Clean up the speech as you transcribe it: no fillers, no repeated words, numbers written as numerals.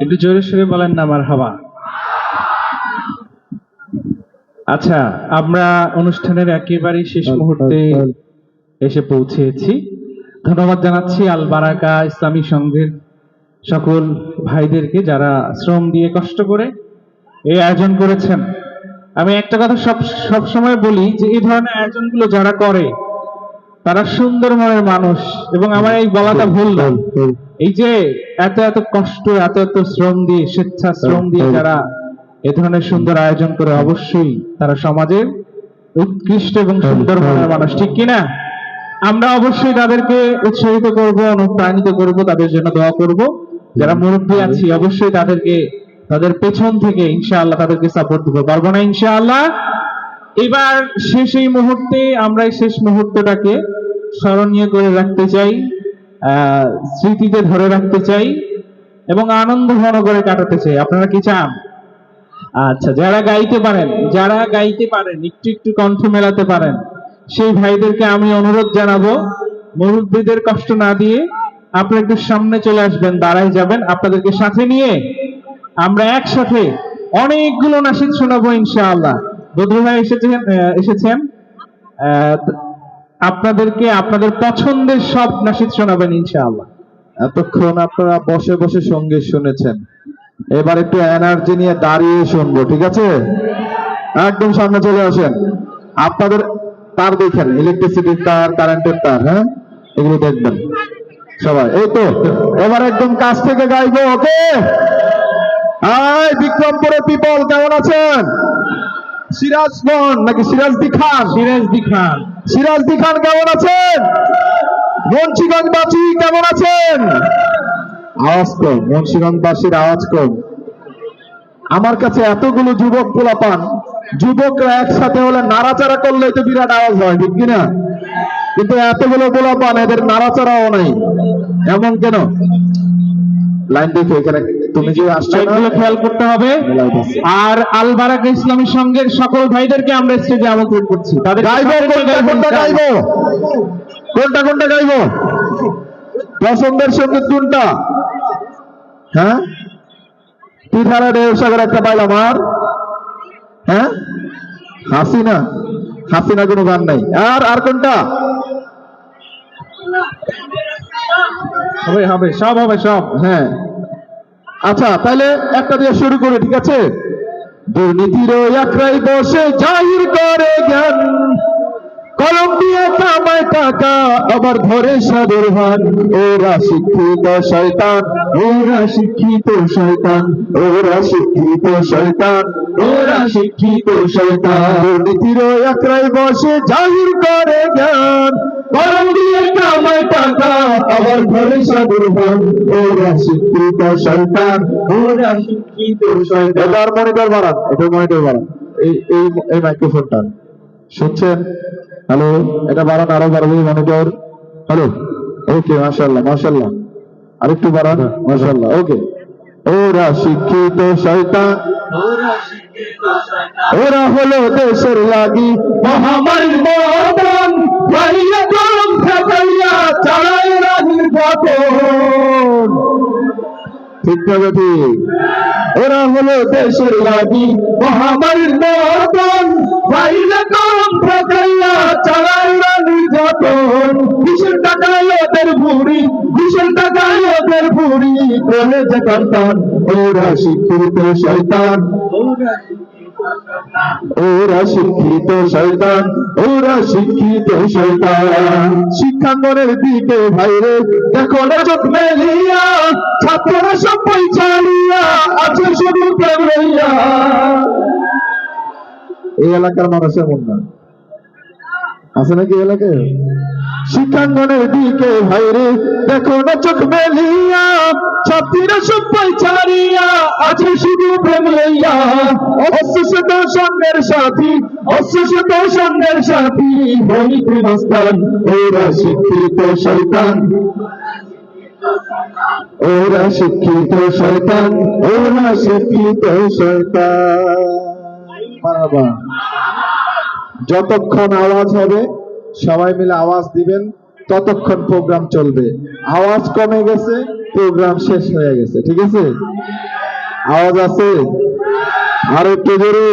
একটু জোরে সোরে বলেন না মারহাবা। আচ্ছা, আমরা অনুষ্ঠানের একেবারে শেষ মুহূর্তে এসে পৌঁছেছি। ধন্যবাদ জানাচ্ছি আল বারাকা ইসলামী সংঘের সকল ভাইদেরকে যারা শ্রম দিয়ে কষ্ট করে এই আয়োজন করেছেন। আমি একটা কথা সব সময় বলি যে এই ধরনের আয়োজনগুলো যারা করে তারা সুন্দর মনের মানুষ, এবং আমার এই বলাটা ভুল না। এই যে এত এত কষ্ট, এত এত শ্রম দিয়ে, স্বেচ্ছা শ্রম দিয়ে যারা এ ধরনের সুন্দর আয়োজন করে, অবশ্যই তারা সমাজের উৎকৃষ্ট এবং সুন্দর মনের মানুষ, ঠিক কিনা? আমরা অবশ্যই তাদেরকে উৎসাহিত করব, অনুপ্রাণিত করব, তাদের জন্য দোয়া করব। যারা মুরব্বী আছি অবশ্যই তাদেরকে তাদের পেছন থেকে ইনশাআল্লাহ তাদেরকে সাপোর্ট দিব, পারবো না ইনশাআল্লাহ? এবার এই মুহূর্তে আমরা এই শেষ মুহূর্তটাকে স্মরণীয় করে রাখতে চাই, স্মৃতিতে ধরে রাখতে চাই এবং আনন্দ ঘন করে কাটাতে চাই। আপনারা কি চান? আচ্ছা, যারা গাইতে পারেন একটু একটু কণ্ঠ মেলাতে পারেন, সেই ভাইদেরকে আমি অনুরোধ জানাবো, মুরব্বীদের কষ্ট না দিয়ে আপনারা একটু সামনে চলে আসবেন, দাঁড়ায় যাবেন। আপনাদেরকে সাথে নিয়ে আমরা একসাথে অনেকগুলো নাশিদ শোনাবো ইনশাআল্লাহ। বদরু ভাই এসেছেন, আপনাদেরকে আপনাদের পছন্দের সব নাশিদ শোনাবেন ইনশাআল্লাহ। এতক্ষণ আপনারা বসে বসে সঙ্গীত শুনেছেন, এবার একটু এনার্জি নিয়ে দাঁড়িয়ে শুনবো, ঠিক আছে? একদম সামনে চলে আসেন। আপনাদের তার দেখেন, ইলেকট্রিসিটির তার, কারেন্টের তার, হ্যাঁ, এগুলো দেখবেন সবাই। এই তো এবার একদম কাছ থেকে গাইবো, ওকে? হাই বিক্রমপুরে পিপল, কেমন আছেন? সিরাজগঞ্জ নাকি সিরাজদি খান? সিরাজদি খান কেমন আছেন? মুন্সিগঞ্জবাসী কেমন আছেন? আওয়াজ কম, মুন্সিগঞ্জবাসীর আওয়াজ কম। আমার কাছে এতগুলো যুবক পোলাপান, যুবকরা একসাথে হলে নাড়াচাড়া করলে তো বিরাট আওয়াজ হয়, ঠিক কিনা? কিন্তু এতগুলো পোলাপান, এদের নাড়াচাড়াও নাই, এমন কেন? লাইন দেখো এখানে, তুমি যে আসছো না, খেয়াল করতে হবে। আর আল বারাকা ইসলামী সংঘের সকল ভাইদেরকে আমরা স্টেজে আমন্ত্রণ করছি। তাদের গাইবো, কোনটা গাইবো, কোনটা গাইবো? পছন্দের সঙ্গীত কোনটা? হ্যাঁ, পিঠারা ঢেউ সাগর একটা পাইলাম, আর হ্যাঁ হাসিনা কোনো গান নাই, আর কোনটা? সব। হ্যাঁ, আচ্ছা তাহলে একটা দিয়ে শুরু করে, ঠিক আছে? দুর্নীতির একরাই বসে জাহির করে জ্ঞান, কলম দিয়ে কামায় টাকা, আবার ধরে সাদের ভান। ওরা শিক্ষিত শয়তান, ওরা শিক্ষিত শয়তান, ওরা শিক্ষিত শয়তান, ওরা শিক্ষিত শয়তান। দুর্নীতির একরাই বসে জাহির করে জ্ঞান, কলম দিয়ে কামায় টাকা, আবার ধরে সাদের ভান। ওরা শিক্ষিত শয়তান, ওরা শিক্ষিত শয়তান। এবার মনিটর বাড়ান, এই মাইক্রোফোনটা শুনছেন? হ্যালো, এটা বাড়ান, আরো বাড়াবো মনিটর। হ্যালো, ওকে, মাশাআল্লাহ, আরেকটু বাড়ান, মাশাআল্লাহ, ওকে। ওরা শিক্ষিত শয়তান, ওরা হলো দেশের লাগি মহামারীর মতন, ভাইয়া গরম থাকাইয়া চালায় রাগির পতন, ঠিক তবে ঠিক। ওরা হলো দেশের লাগি মহামারীর মতন, ভাইয়া গরম থাকাইয়া চালায় রাগির পতন। ভীষণ টাকায় ওদের ভুড়ি, ভীষণ টাকায় ওদের ভুড়ি, করে যে কান্তান। ওরা শিক্ষিত শয়তান, ওরা শিক্ষিত শয়তান, ওরা শিক্ষিত শয়তান। শিক্ষাঙ্গনের দিকে ভাইরে দেখো না চোখ মেলিয়া, ছাত্ররা সব বই ছাড়িয়া আছে শুধু প্রেম লইয়া। এই এলাকার মানুষ এমন না, আছে নাকি এলাকায়? শিক্ষাঙ্গনের দিকে ভাইরে দেখো না চোখ মেলিয়া, ছাত্রীরা সব বই ছাড়িয়া আছে শুধু প্রেম লইয়া। অশ্বশত সঙ্গের সাথী, অশ্বশত সঙ্গের সাথী, বলিতে মস্তান। ওরা শিক্ষিত শয়তান, ওরা শিক্ষিত শয়তান, ওরা শিক্ষিত শয়তান। মারহাবা। যতক্ষণ আওয়াজ হবে সবাই মিলে আওয়াজ দিবেন, ততক্ষণ প্রোগ্রাম চলবে। আওয়াজ কমে গেছে, প্রোগ্রাম শেষ হয়ে গেছে, ঠিক আছে? আওয়াজ আছে? আর একটু জোরে।